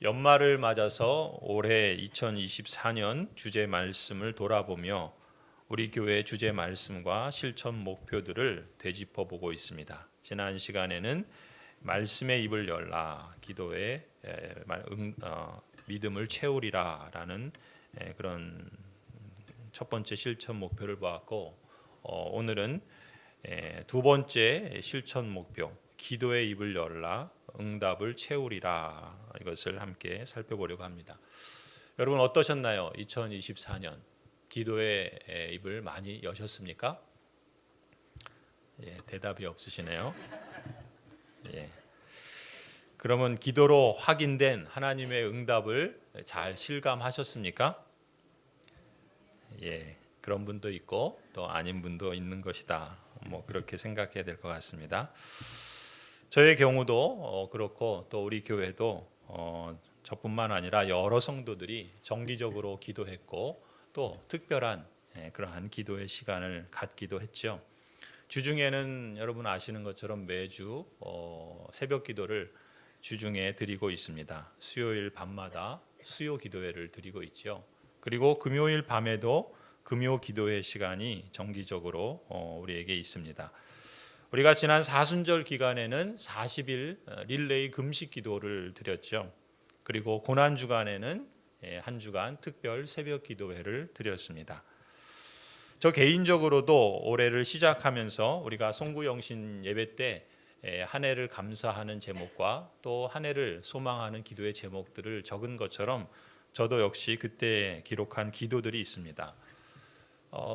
연말을 맞아서 올해 2024년 주제 말씀을 돌아보며 우리 교회 주제 말씀과 실천 목표들을 되짚어 보고 있습니다. 지난 시간에는 말씀의 입을 열라, 기도에 믿음을 채우리라라는 그런 첫 번째 실천 목표를 보았고, 오늘은 두 번째 실천 목표, 기도의 입을 열라, 응답을 채우리라, 이것을 함께 살펴보려고 합니다. 여러분 어떠셨나요? 2024년 기도의 입을 많이 여셨습니까? 대답이 없으시네요. 예. 그러면 기도로 확인된 하나님의 응답을 잘 실감하셨습니까? 그런 분도 있고 또 아닌 분도 있는 것이다. 그렇게 생각해야 될 것 같습니다. 저의 경우도 그렇고 또 우리 교회도 저뿐만 아니라 여러 성도들이 정기적으로 기도했고 또 특별한 그러한 기도의 시간을 갖기도 했죠. 주중에는 여러분 아시는 것처럼 매주 새벽 기도를 주중에 드리고 있습니다. 수요일 밤마다 수요 기도회를 드리고 있죠. 그리고 금요일 밤에도 금요 기도회 시간이 정기적으로 우리에게 있습니다. 우리가 지난 사순절 기간에는 40일 릴레이 금식 기도를 드렸죠. 그리고 고난 주간에는 한 주간 특별 새벽 기도회를 드렸습니다. 저 개인적으로도 올해를 시작하면서 우리가 송구영신 예배 때 한 해를 감사하는 제목과 또 한 해를 소망하는 기도의 제목들을 적은 것처럼 저도 역시 그때 기록한 기도들이 있습니다.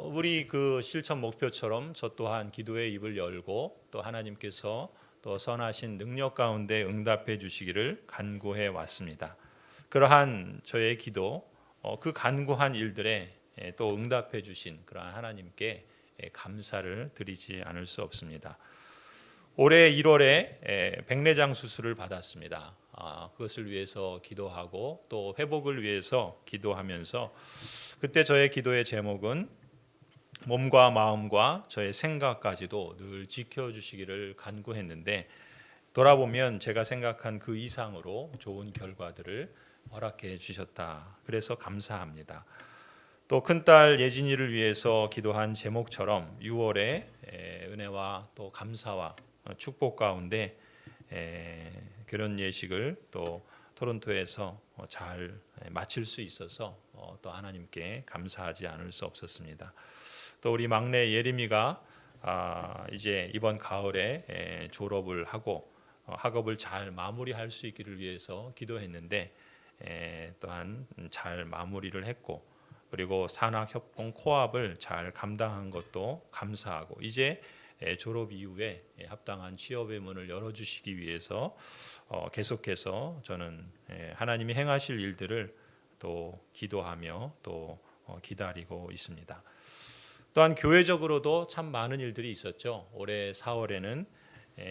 우리 그 실천 목표처럼 저 또한 기도의 입을 열고 또 하나님께서 또 선하신 능력 가운데 응답해 주시기를 간구해 왔습니다. 그러한 저의 기도, 그 간구한 일들에 또 응답해 주신 그러한 하나님께 감사를 드리지 않을 수 없습니다. 올해 1월에 백내장 수술을 받았습니다. 그것을 위해서 기도하고 또 회복을 위해서 기도하면서 그때 저의 기도의 제목은 몸과 마음과 저의 생각까지도 늘 지켜주시기를 간구했는데, 돌아보면 제가 생각한 그 이상으로 좋은 결과들을 허락해 주셨다. 그래서 감사합니다. 또 큰딸 예진이를 위해서 기도한 제목처럼 6월에 은혜와 또 감사와 축복 가운데 결혼 예식을 또 토론토에서 잘 마칠 수 있어서 또 하나님께 감사하지 않을 수 없었습니다. 또 우리 막내 예림이가 이제 이번 가을에 졸업을 하고 학업을 잘 마무리할 수 있기를 위해서 기도했는데 또한 잘 마무리를 했고, 그리고 산학협동 코앞을 잘 감당한 것도 감사하고, 이제 졸업 이후에 합당한 취업의 문을 열어주시기 위해서 계속해서 저는 하나님이 행하실 일들을 또 기도하며 또 기다리고 있습니다. 또한 교회적으로도 참 많은 일들이 있었죠. 올해 4월에는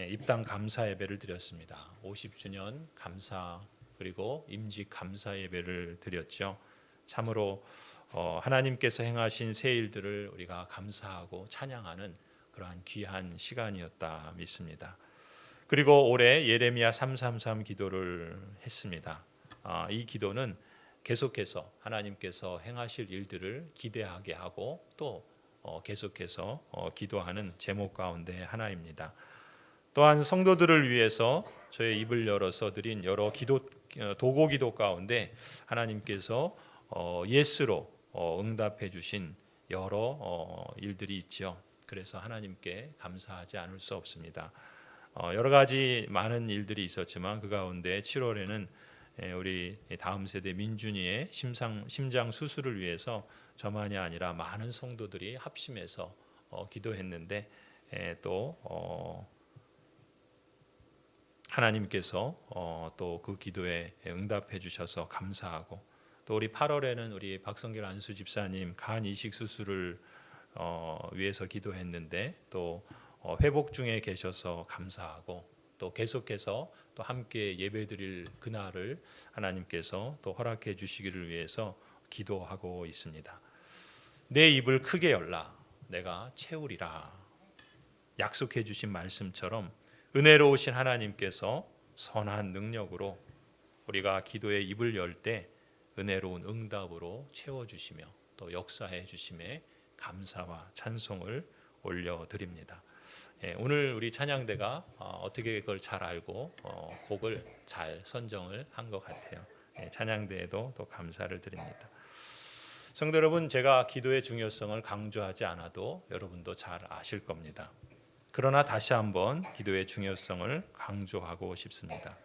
입당 감사 예배를 드렸습니다. 50주년 감사 그리고 임직 감사 예배를 드렸죠. 참으로 하나님께서 행하신 새 일들을 우리가 감사하고 찬양하는 그러한 귀한 시간이었다 믿습니다. 그리고 올해 예레미야 333 기도를 했습니다. 이 기도는 계속해서 하나님께서 행하실 일들을 기대하게 하고 또 계속해서 기도하는 제목 가운데 하나입니다. 또한 성도들을 위해서 저의 입을 열어서 드린 여러 도고 기도 가운데 하나님께서 예스로 응답해 주신 여러 일들이 있죠. 그래서 하나님께 감사하지 않을 수 없습니다. 여러 가지 많은 일들이 있었지만 그 가운데 7월에는 우리 다음 세대 민준이의 심장 수술을 위해서 저만이 아니라 많은 성도들이 합심해서 기도했는데 또 하나님께서 또 그 기도에 응답해 주셔서 감사하고, 또 우리 8월에는 우리 박성길 안수 집사님 간 이식 수술을 위해서 기도했는데 또 회복 중에 계셔서 감사하고, 또 계속해서 또 함께 예배드릴 그날을 하나님께서 또 허락해 주시기를 위해서 기도하고 있습니다. 내 입을 크게 열라, 내가 채우리라. 약속해 주신 말씀처럼 은혜로우신 하나님께서 선한 능력으로 우리가 기도의 입을 열 때 은혜로운 응답으로 채워주시며 또 역사해 주심에 감사와 찬송을 올려드립니다. 오늘 우리 찬양대가 어떻게 그걸 잘 알고 곡을 잘 선정을 한 것 같아요. 찬양대에도 또 감사를 드립니다. 성도 여러분, 제가 기도의 중요성을 강조하지 않아도 여러분도 잘 아실 겁니다. 그러나 다시 한번 기도의 중요성을 강조하고 싶습니다.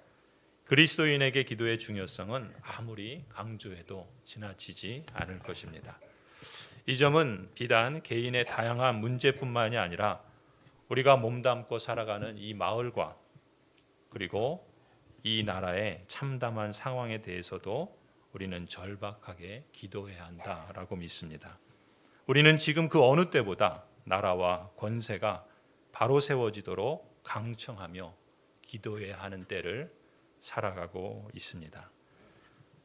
그리스도인에게 기도의 중요성은 아무리 강조해도 지나치지 않을 것입니다. 이 점은 비단 개인의 다양한 문제뿐만이 아니라 우리가 몸담고 살아가는 이 마을과 그리고 이 나라의 참담한 상황에 대해서도 우리는 절박하게 기도해야 한다라고 믿습니다. 우리는 지금 그 어느 때보다 나라와 권세가 바로 세워지도록 강청하며 기도해야 하는 때를 살아가고 있습니다.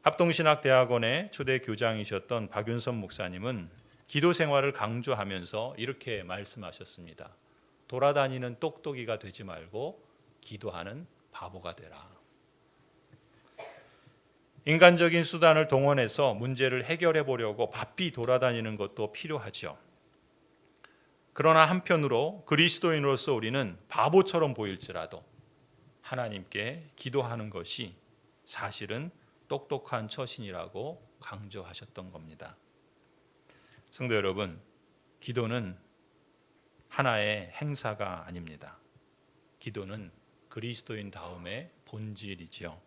합동신학대학원의 초대 교장이셨던 박윤선 목사님은 기도 생활을 강조하면서 이렇게 말씀하셨습니다. 돌아다니는 똑똑이가 되지 말고 기도하는 바보가 되라. 인간적인 수단을 동원해서 문제를 해결해 보려고 바삐 돌아다니는 것도 필요하죠. 그러나 한편으로 그리스도인으로서 우리는 바보처럼 보일지라도 하나님께 기도하는 것이 사실은 똑똑한 처신이라고 강조하셨던 겁니다. 성도 여러분, 기도는 하나의 행사가 아닙니다. 기도는 그리스도인 다음의 본질이지요.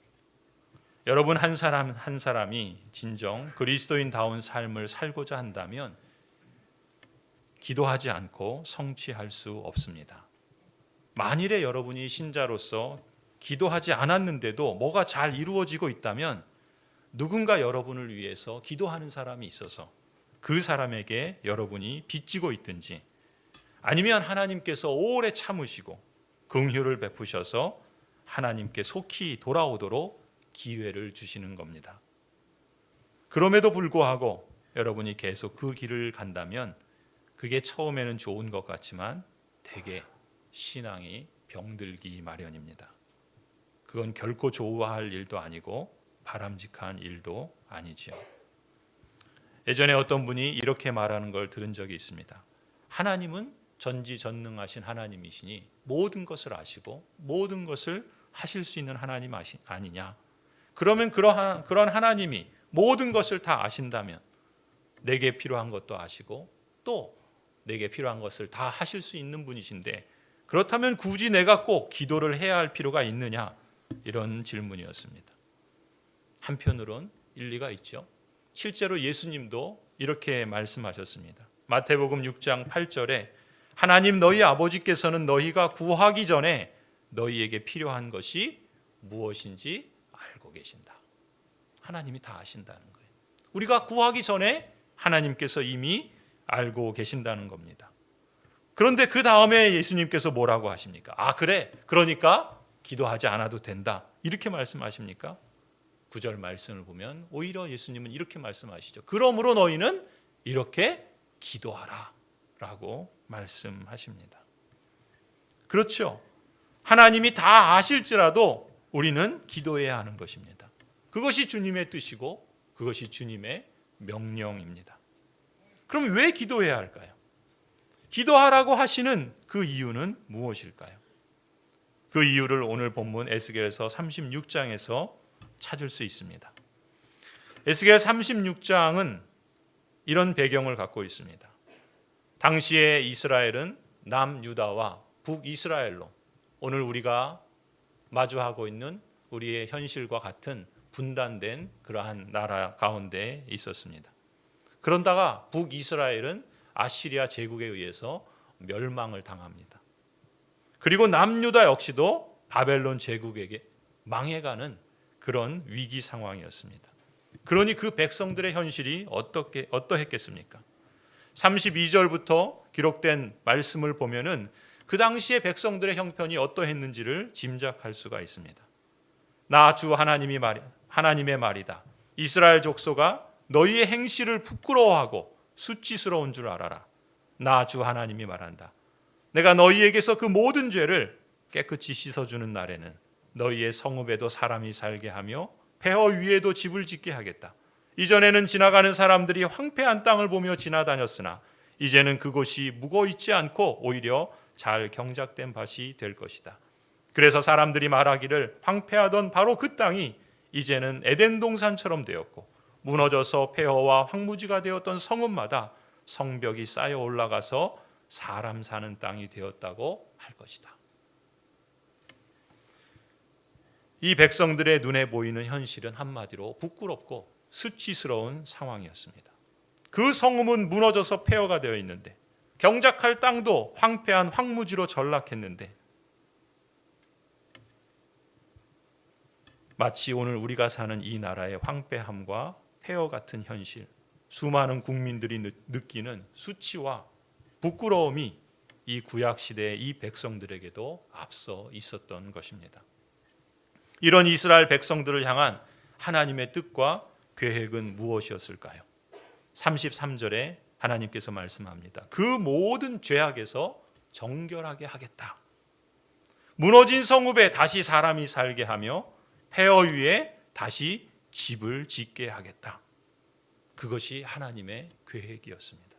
여러분 한 사람 한 사람이 진정 그리스도인다운 삶을 살고자 한다면 기도하지 않고 성취할 수 없습니다. 만일에 여러분이 신자로서 기도하지 않았는데도 뭐가 잘 이루어지고 있다면 누군가 여러분을 위해서 기도하는 사람이 있어서 그 사람에게 여러분이 빚지고 있든지 아니면 하나님께서 오래 참으시고 긍휼을 베푸셔서 하나님께 속히 돌아오도록 기회를 주시는 겁니다. 그럼에도 불구하고 여러분이 계속 그 길을 간다면 그게 처음에는 좋은 것 같지만 대개 신앙이 병들기 마련입니다. 그건 결코 좋아할 일도 아니고 바람직한 일도 아니지요. 예전에 어떤 분이 이렇게 말하는 걸 들은 적이 있습니다. 하나님은 전지전능하신 하나님이시니 모든 것을 아시고 모든 것을 하실 수 있는 하나님 아니냐. 그러면 그런 하나님이 모든 것을 다 아신다면 내게 필요한 것도 아시고 또 내게 필요한 것을 다 하실 수 있는 분이신데 그렇다면 굳이 내가 꼭 기도를 해야 할 필요가 있느냐? 이런 질문이었습니다. 한편으론 일리가 있죠. 실제로 예수님도 이렇게 말씀하셨습니다. 마태복음 6장 8절에 하나님 너희 아버지께서는 너희가 구하기 전에 너희에게 필요한 것이 무엇인지 알고 계신다. 하나님이 다 아신다는 거예요. 우리가 구하기 전에 하나님께서 이미 알고 계신다는 겁니다. 그런데 그 다음에 예수님께서 뭐라고 하십니까? 아 그래, 그러니까 기도하지 않아도 된다. 이렇게 말씀하십니까? 9절 말씀을 보면 오히려 예수님은 이렇게 말씀하시죠. 그러므로 너희는 이렇게 기도하라 라고 말씀하십니다. 그렇죠. 하나님이 다 아실지라도 우리는 기도해야 하는 것입니다. 그것이 주님의 뜻이고 그것이 주님의 명령입니다. 그럼 왜 기도해야 할까요? 기도하라고 하시는 그 이유는 무엇일까요? 그 이유를 오늘 본문 에스겔서 36장에서 찾을 수 있습니다. 에스겔 36장은 이런 배경을 갖고 있습니다. 당시에 이스라엘은 남유다와 북이스라엘로 오늘 우리가 마주하고 있는 우리의 현실과 같은 분단된 그러한 나라 가운데 있었습니다. 그런다가 북이스라엘은 아시리아 제국에 의해서 멸망을 당합니다. 그리고 남유다 역시도 바벨론 제국에게 망해가는 그런 위기 상황이었습니다. 그러니 그 백성들의 현실이 어떠했겠습니까? 32절부터 기록된 말씀을 보면은 그 당시에 백성들의 형편이 어떠했는지를 짐작할 수가 있습니다. 나 주 하나님의 말이다. 이스라엘 족속아 너희의 행실을 부끄러워하고 수치스러운 줄 알아라. 나 주 하나님이 말한다. 내가 너희에게서 그 모든 죄를 깨끗이 씻어주는 날에는 너희의 성읍에도 사람이 살게 하며 폐허 위에도 집을 짓게 하겠다. 이전에는 지나가는 사람들이 황폐한 땅을 보며 지나다녔으나 이제는 그곳이 묵어 있지 않고 오히려 잘 경작된 밭이 될 것이다. 그래서 사람들이 말하기를 황폐하던 바로 그 땅이 이제는 에덴 동산처럼 되었고 무너져서 폐허와 황무지가 되었던 성읍마다 성벽이 쌓여 올라가서 사람 사는 땅이 되었다고 할 것이다. 이 백성들의 눈에 보이는 현실은 한마디로 부끄럽고 수치스러운 상황이었습니다. 그 성읍은 무너져서 폐허가 되어 있는데 경작할 땅도 황폐한 황무지로 전락했는데 마치 오늘 우리가 사는 이 나라의 황폐함과 폐허 같은 현실, 수많은 국민들이 느끼는 수치와 부끄러움이 이 구약 시대의 이 백성들에게도 앞서 있었던 것입니다. 이런 이스라엘 백성들을 향한 하나님의 뜻과 계획은 무엇이었을까요? 33절에 하나님께서 말씀합니다. 그 모든 죄악에서 정결하게 하겠다. 무너진 성읍에 다시 사람이 살게 하며 폐허 위에 다시 집을 짓게 하겠다. 그것이 하나님의 계획이었습니다.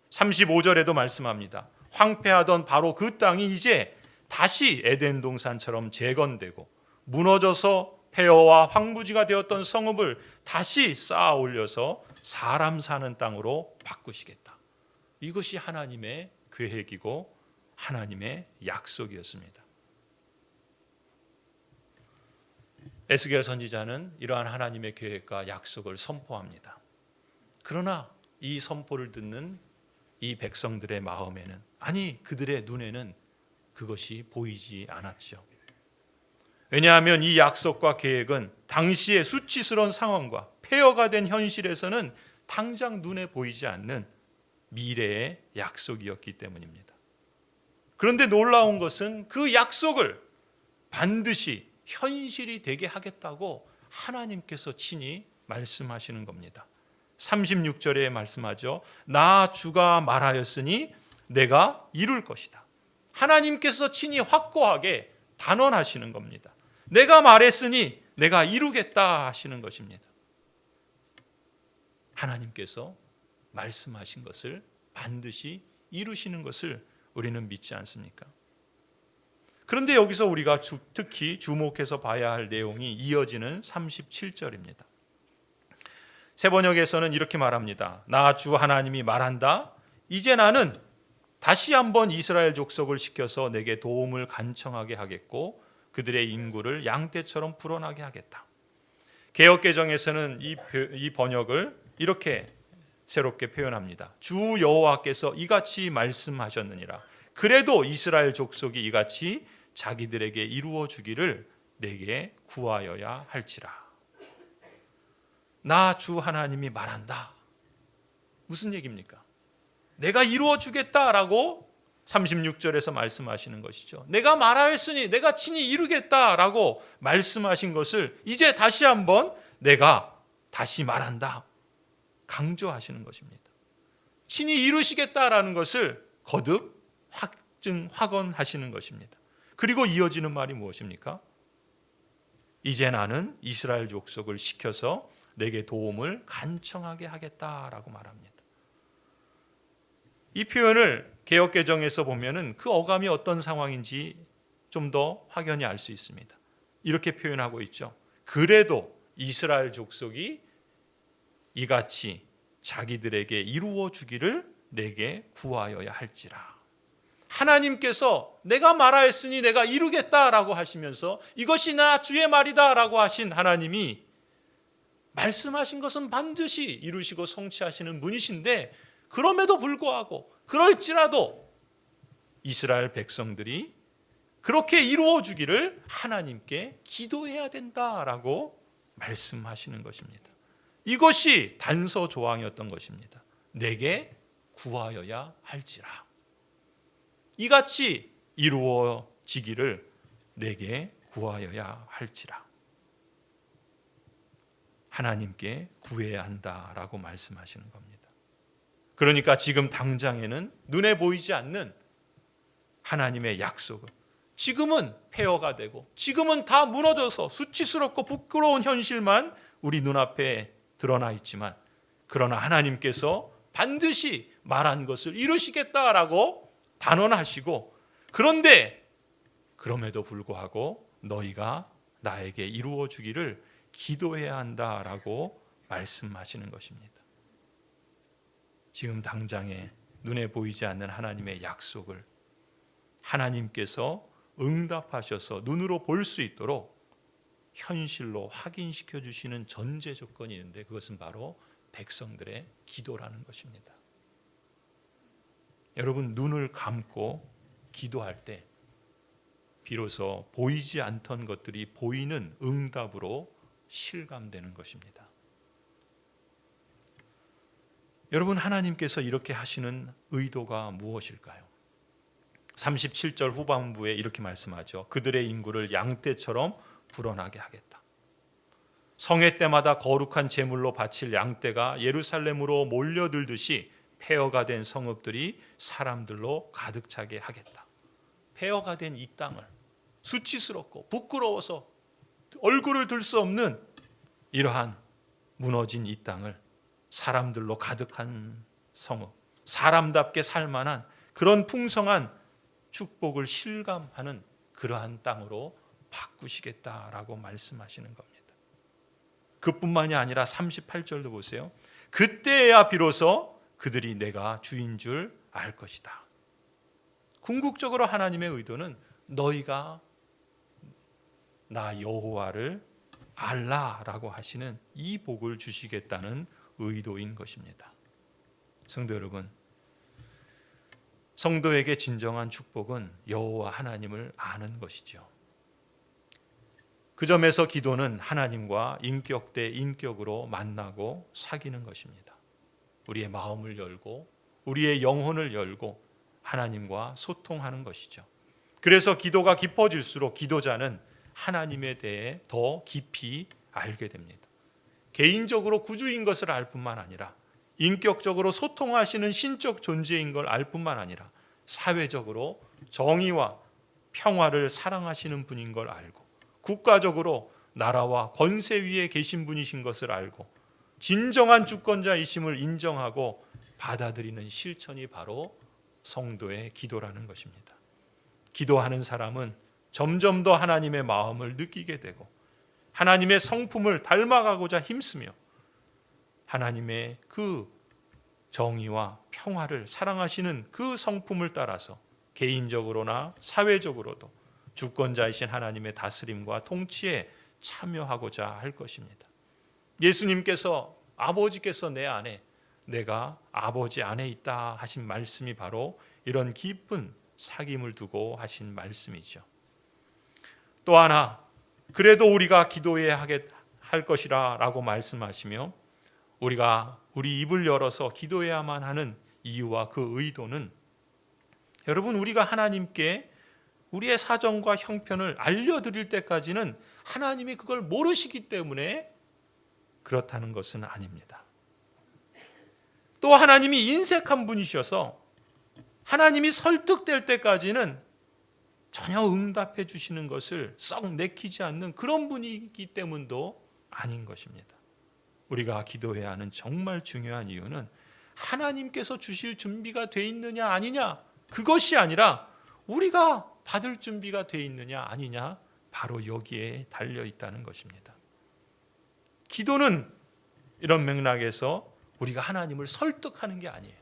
35절에도 말씀합니다. 황폐하던 바로 그 땅이 이제 다시 에덴 동산처럼 재건되고 무너져서 폐허와 황무지가 되었던 성읍을 다시 쌓아 올려서 사람 사는 땅으로 바꾸시겠다. 이것이 하나님의 계획이고 하나님의 약속이었습니다. 에스겔 선지자는 이러한 하나님의 계획과 약속을 선포합니다. 그러나 이 선포를 듣는 이 백성들의 마음에는, 아니 그들의 눈에는 그것이 보이지 않았죠. 왜냐하면 이 약속과 계획은 당시의 수치스러운 상황과 폐허가 된 현실에서는 당장 눈에 보이지 않는 미래의 약속이었기 때문입니다. 그런데 놀라운 것은 그 약속을 반드시 현실이 되게 하겠다고 하나님께서 친히 말씀하시는 겁니다. 36절에 말씀하죠. 나 주가 말하였으니 내가 이룰 것이다. 하나님께서 친히 확고하게 단언하시는 겁니다. 내가 말했으니 내가 이루겠다 하시는 것입니다. 하나님께서 말씀하신 것을 반드시 이루시는 것을 우리는 믿지 않습니까? 그런데 여기서 우리가 특히 주목해서 봐야 할 내용이 이어지는 37절입니다. 새 번역에서는 이렇게 말합니다. 나 주 하나님이 말한다. 이제 나는 다시 한번 이스라엘 족속을 시켜서 내게 도움을 간청하게 하겠고 그들의 인구를 양떼처럼 불어나게 하겠다. 개역개정에서는 이 번역을 이렇게 새롭게 표현합니다. 주 여호와께서 이같이 말씀하셨느니라. 그래도 이스라엘 족속이 이같이 자기들에게 이루어 주기를 내게 구하여야 할지라. 나 주 하나님이 말한다. 무슨 얘기입니까? 내가 이루어 주겠다라고 36절에서 말씀하시는 것이죠. 내가 말하였으니 내가 친히 이루겠다라고 말씀하신 것을 이제 다시 한번 내가 다시 말한다. 강조하시는 것입니다. 친히 이루시겠다라는 것을 거듭 확언하시는 것입니다. 그리고 이어지는 말이 무엇입니까? 이제 나는 이스라엘 족속을 시켜서 내게 도움을 간청하게 하겠다라고 말합니다. 이 표현을 개역개정에서 보면은 그 어감이 어떤 상황인지 좀 더 확연히 알 수 있습니다. 이렇게 표현하고 있죠. 그래도 이스라엘 족속이 이같이 자기들에게 이루어 주기를 내게 구하여야 할지라. 하나님께서 내가 말하였으니 내가 이루겠다라고 하시면서 이것이 나 주의 말이다라고 하신 하나님이 말씀하신 것은 반드시 이루시고 성취하시는 분이신데 그럼에도 불구하고 그럴지라도 이스라엘 백성들이 그렇게 이루어 주기를 하나님께 기도해야 된다라고 말씀하시는 것입니다. 이것이 단서 조항이었던 것입니다. 내게 구하여야 할지라. 이같이 이루어지기를 내게 구하여야 할지라. 하나님께 구해야 한다라고 말씀하시는 겁니다. 그러니까 지금 당장에는 눈에 보이지 않는 하나님의 약속을 지금은 폐허가 되고 지금은 다 무너져서 수치스럽고 부끄러운 현실만 우리 눈앞에 드러나 있지만, 그러나 하나님께서 반드시 말한 것을 이루시겠다라고 단언하시고, 그런데 그럼에도 불구하고 너희가 나에게 이루어 주기를 기도해야 한다라고 말씀하시는 것입니다. 지금 당장에 눈에 보이지 않는 하나님의 약속을 하나님께서 응답하셔서 눈으로 볼 수 있도록 현실로 확인시켜 주시는 전제 조건이 있는데, 그것은 바로 백성들의 기도라는 것입니다. 여러분, 눈을 감고 기도할 때 비로소 보이지 않던 것들이 보이는 응답으로 실감되는 것입니다. 여러분, 하나님께서 이렇게 하시는 의도가 무엇일까요? 37절 후반부에 이렇게 말씀하죠. 그들의 인구를 양떼처럼 불어나게 하겠다. 성회 때마다 거룩한 제물로 바칠 양떼가 예루살렘으로 몰려들듯이 폐허가 된 성읍들이 사람들로 가득 차게 하겠다. 폐허가 된 이 땅을, 수치스럽고 부끄러워서 얼굴을 들 수 없는 이러한 무너진 이 땅을 사람들로 가득한 성읍, 사람답게 살만한 그런 풍성한 축복을 실감하는 그러한 땅으로 바꾸시겠다라고 말씀하시는 겁니다. 그뿐만이 아니라 38절도 보세요. 그때야 비로소 그들이 내가 주인 줄 알 것이다. 궁극적으로 하나님의 의도는 너희가 나 여호와를 알라라고 하시는 이 복을 주시겠다는 의도인 것입니다. 성도 여러분, 성도에게 진정한 축복은 여호와 하나님을 아는 것이죠. 그 점에서 기도는 하나님과 인격 대 인격으로 만나고 사귀는 것입니다. 우리의 마음을 열고 우리의 영혼을 열고 하나님과 소통하는 것이죠. 그래서 기도가 깊어질수록 기도자는 하나님에 대해 더 깊이 알게 됩니다. 개인적으로 구주인 것을 알 뿐만 아니라 인격적으로 소통하시는 신적 존재인 걸 알 뿐만 아니라 사회적으로 정의와 평화를 사랑하시는 분인 걸 알고, 국가적으로 나라와 권세 위에 계신 분이신 것을 알고, 진정한 주권자이심을 인정하고 받아들이는 실천이 바로 성도의 기도라는 것입니다. 기도하는 사람은 점점 더 하나님의 마음을 느끼게 되고 하나님의 성품을 닮아가고자 힘쓰며 하나님의 그 정의와 평화를 사랑하시는 그 성품을 따라서 개인적으로나 사회적으로도 주권자이신 하나님의 다스림과 통치에 참여하고자 할 것입니다. 예수님께서 아버지께서 내 안에, 내가 아버지 안에 있다 하신 말씀이 바로 이런 깊은 사귐을 두고 하신 말씀이죠. 또 하나, 그래도 우리가 기도해야 할 것이라 라고 말씀하시며 우리가 우리 입을 열어서 기도해야만 하는 이유와 그 의도는, 여러분, 우리가 하나님께 우리의 사정과 형편을 알려드릴 때까지는 하나님이 그걸 모르시기 때문에 그렇다는 것은 아닙니다. 또 하나님이 인색한 분이셔서 하나님이 설득될 때까지는 전혀 응답해 주시는 것을 썩 내키지 않는 그런 분이기 때문도 아닌 것입니다. 우리가 기도해야 하는 정말 중요한 이유는 하나님께서 주실 준비가 돼 있느냐 아니냐, 그것이 아니라 우리가 받을 준비가 돼 있느냐 아니냐, 바로 여기에 달려 있다는 것입니다. 기도는 이런 맥락에서 우리가 하나님을 설득하는 게 아니에요.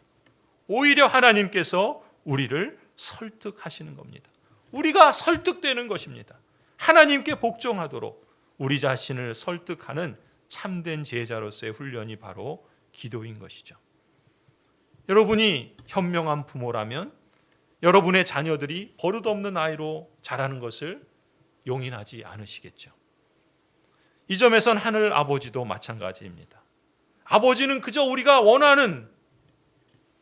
오히려 하나님께서 우리를 설득하시는 겁니다. 우리가 설득되는 것입니다. 하나님께 복종하도록 우리 자신을 설득하는 참된 제자로서의 훈련이 바로 기도인 것이죠. 여러분이 현명한 부모라면 여러분의 자녀들이 버릇없는 아이로 자라는 것을 용인하지 않으시겠죠. 이 점에선 하늘 아버지도 마찬가지입니다. 아버지는 그저 우리가 원하든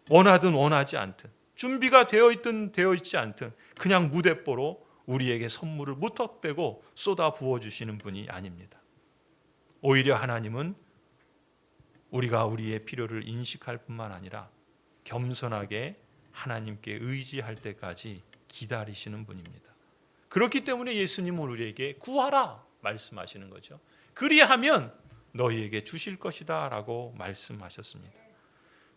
원하지 않든, 준비가 되어 있든 되어 있지 않든 그냥 무대뽀로 우리에게 선물을 무턱대고 쏟아 부어주시는 분이 아닙니다. 오히려 하나님은 우리가 우리의 필요를 인식할 뿐만 아니라 겸손하게 하나님께 의지할 때까지 기다리시는 분입니다. 그렇기 때문에 예수님은 우리에게 구하라 말씀하시는 거죠. 그리하면 너희에게 주실 것이다 라고 말씀하셨습니다.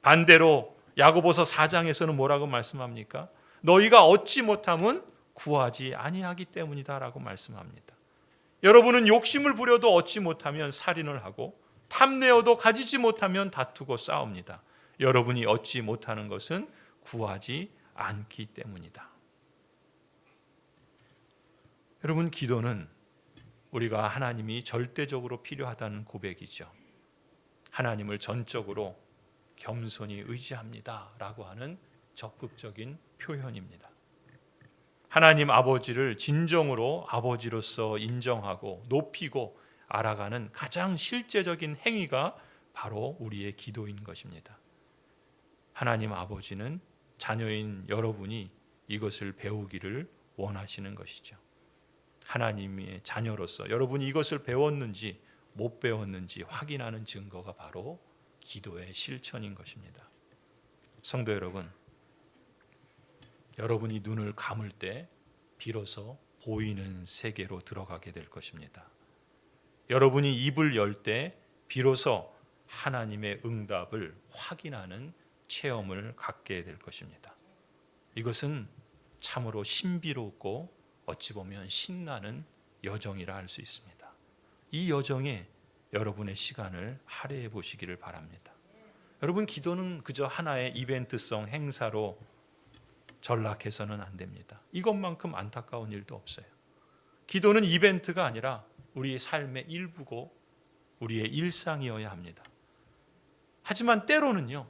반대로 야고보서 4장에서는 뭐라고 말씀합니까? 너희가 얻지 못함은 구하지 아니하기 때문이다 라고 말씀합니다. 여러분은 욕심을 부려도 얻지 못하면 살인을 하고 탐내어도 가지지 못하면 다투고 싸웁니다. 여러분이 얻지 못하는 것은 구하지 않기 때문이다. 여러분, 기도는 우리가 하나님이 절대적으로 필요하다는 고백이죠. 하나님을 전적으로 겸손히 의지합니다 라고 하는 적극적인 표현입니다. 하나님 아버지를 진정으로 아버지로서 인정하고 높이고 알아가는 가장 실제적인 행위가 바로 우리의 기도인 것입니다. 하나님 아버지는 자녀인 여러분이 이것을 배우기를 원하시는 것이죠. 하나님의 자녀로서 여러분이 이것을 배웠는지 못 배웠는지 확인하는 증거가 바로 기도의 실천인 것입니다. 성도 여러분, 여러분이 눈을 감을 때 비로소 보이는 세계로 들어가게 될 것입니다. 여러분이 입을 열 때 비로소 하나님의 응답을 확인하는 체험을 갖게 될 것입니다. 이것은 참으로 신비롭고 어찌 보면 신나는 여정이라 할 수 있습니다. 이 여정에 여러분의 시간을 할애해 보시기를 바랍니다. 여러분, 기도는 그저 하나의 이벤트성 행사로 전락해서는 안 됩니다. 이것만큼 안타까운 일도 없어요. 기도는 이벤트가 아니라 우리의 삶의 일부고 우리의 일상이어야 합니다. 하지만 때로는요,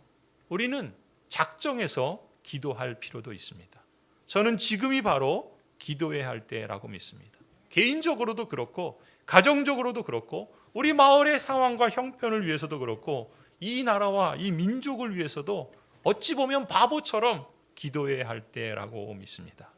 우리는 작정해서 기도할 필요도 있습니다. 저는 지금이 바로 기도해야 할 때라고 믿습니다. 개인적으로도 그렇고 가정적으로도 그렇고 우리 마을의 상황과 형편을 위해서도 그렇고 이 나라와 이 민족을 위해서도 어찌 보면 바보처럼 기도해야 할 때라고 믿습니다.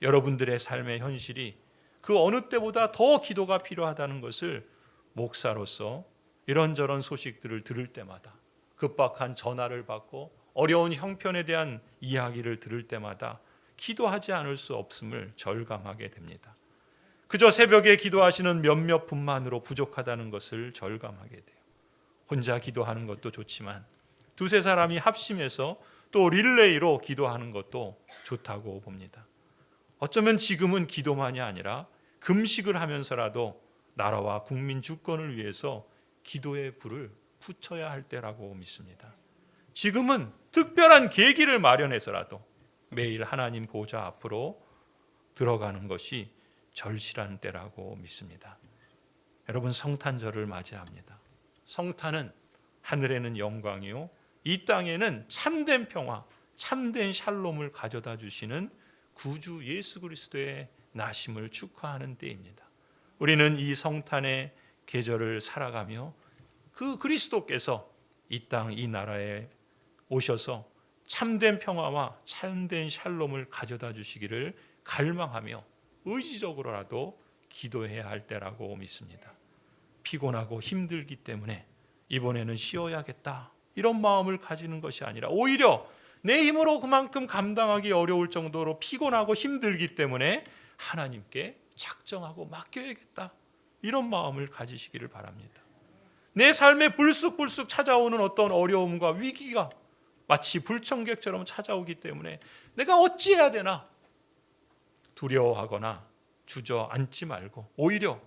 여러분들의 삶의 현실이 그 어느 때보다 더 기도가 필요하다는 것을 목사로서 이런저런 소식들을 들을 때마다, 급박한 전화를 받고 어려운 형편에 대한 이야기를 들을 때마다 기도하지 않을 수 없음을 절감하게 됩니다. 그저 새벽에 기도하시는 몇몇 분만으로 부족하다는 것을 절감하게 돼요. 혼자 기도하는 것도 좋지만 두세 사람이 합심해서 또 릴레이로 기도하는 것도 좋다고 봅니다. 어쩌면 지금은 기도만이 아니라 금식을 하면서라도 나라와 국민 주권을 위해서 기도의 불을 붙여야 할 때라고 믿습니다. 지금은 특별한 계기를 마련해서라도 매일 하나님 보좌 앞으로 들어가는 것이 절실한 때라고 믿습니다. 여러분, 성탄절을 맞이합니다. 성탄은 하늘에는 영광이요 이 땅에는 참된 평화, 참된 샬롬을 가져다 주시는 구주 예수 그리스도의 나심을 축하하는 때입니다. 우리는 이 성탄의 계절을 살아가며 그 그리스도께서 이 땅, 이 나라에 오셔서 참된 평화와 참된 샬롬을 가져다 주시기를 갈망하며 의지적으로라도 기도해야 할 때라고 믿습니다. 피곤하고 힘들기 때문에 이번에는 쉬어야겠다, 이런 마음을 가지는 것이 아니라 오히려 내 힘으로 그만큼 감당하기 어려울 정도로 피곤하고 힘들기 때문에 하나님께 작정하고 맡겨야겠다, 이런 마음을 가지시기를 바랍니다. 내 삶에 불쑥불쑥 찾아오는 어떤 어려움과 위기가 마치 불청객처럼 찾아오기 때문에 내가 어찌해야 되나 두려워하거나 주저앉지 말고 오히려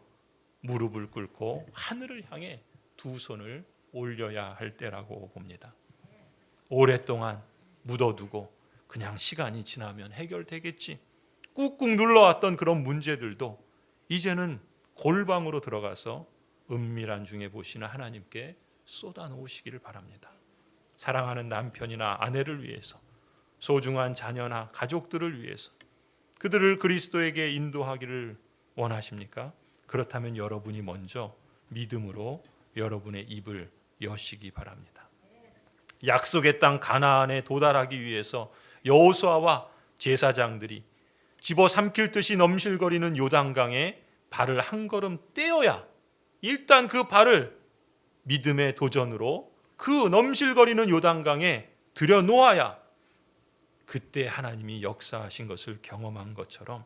무릎을 꿇고 하늘을 향해 두 손을 올려야 할 때라고 봅니다. 오랫동안 묻어두고 그냥 시간이 지나면 해결되겠지, 꾹꾹 눌러왔던 그런 문제들도 이제는 골방으로 들어가서 은밀한 중에 보시는 하나님께 쏟아놓으시기를 바랍니다. 사랑하는 남편이나 아내를 위해서, 소중한 자녀나 가족들을 위해서 그들을 그리스도에게 인도하기를 원하십니까? 그렇다면 여러분이 먼저 믿음으로 여러분의 입을 여시기 바랍니다. 약속의 땅 가나안에 도달하기 위해서 여호수아와 제사장들이 집어삼킬 듯이 넘실거리는 요단강에 발을 한 걸음 떼어야, 일단 그 발을 믿음의 도전으로 그 넘실거리는 요단강에 들여놓아야 그때 하나님이 역사하신 것을 경험한 것처럼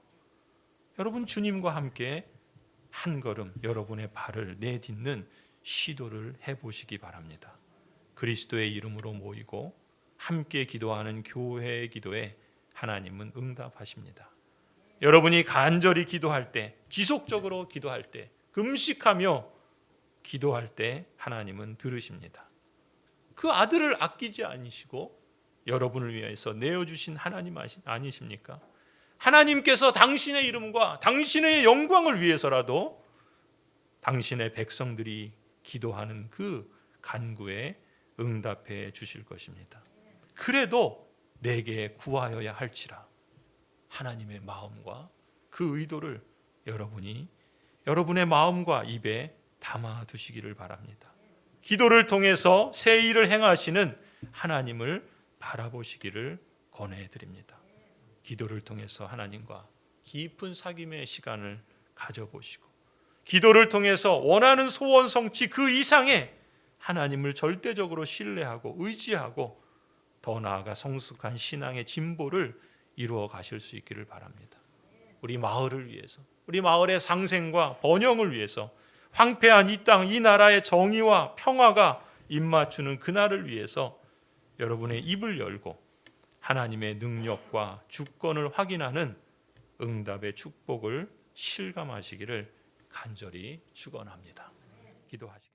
여러분 주님과 함께 한 걸음 여러분의 발을 내딛는 시도를 해보시기 바랍니다. 그리스도의 이름으로 모이고 함께 기도하는 교회의 기도에 하나님은 응답하십니다. 여러분이 간절히 기도할 때, 지속적으로 기도할 때, 금식하며 기도할 때 하나님은 들으십니다. 그 아들을 아끼지 않으시고 여러분을 위해서 내어주신 하나님 아니십니까? 하나님께서 당신의 이름과 당신의 영광을 위해서라도 당신의 백성들이 기도하는 그 간구에 응답해 주실 것입니다. 그래도 내게 구하여야 할지라 하나님의 마음과 그 의도를 여러분이 여러분의 마음과 입에 담아 두시기를 바랍니다. 기도를 통해서 새 일을 행하시는 하나님을 바라보시기를 권해드립니다. 기도를 통해서 하나님과 깊은 사귐의 시간을 가져보시고 기도를 통해서 원하는 소원 성취 그 이상의 하나님을 절대적으로 신뢰하고 의지하고 더 나아가 성숙한 신앙의 진보를 이루어 가실 수 있기를 바랍니다. 우리 마을을 위해서, 우리 마을의 상생과 번영을 위해서, 황폐한 이 땅, 이 나라의 정의와 평화가 입맞추는 그날을 위해서 여러분의 입을 열고 하나님의 능력과 주권을 확인하는 응답의 축복을 실감하시기를 간절히 축원합니다. 기도하시겠습니다.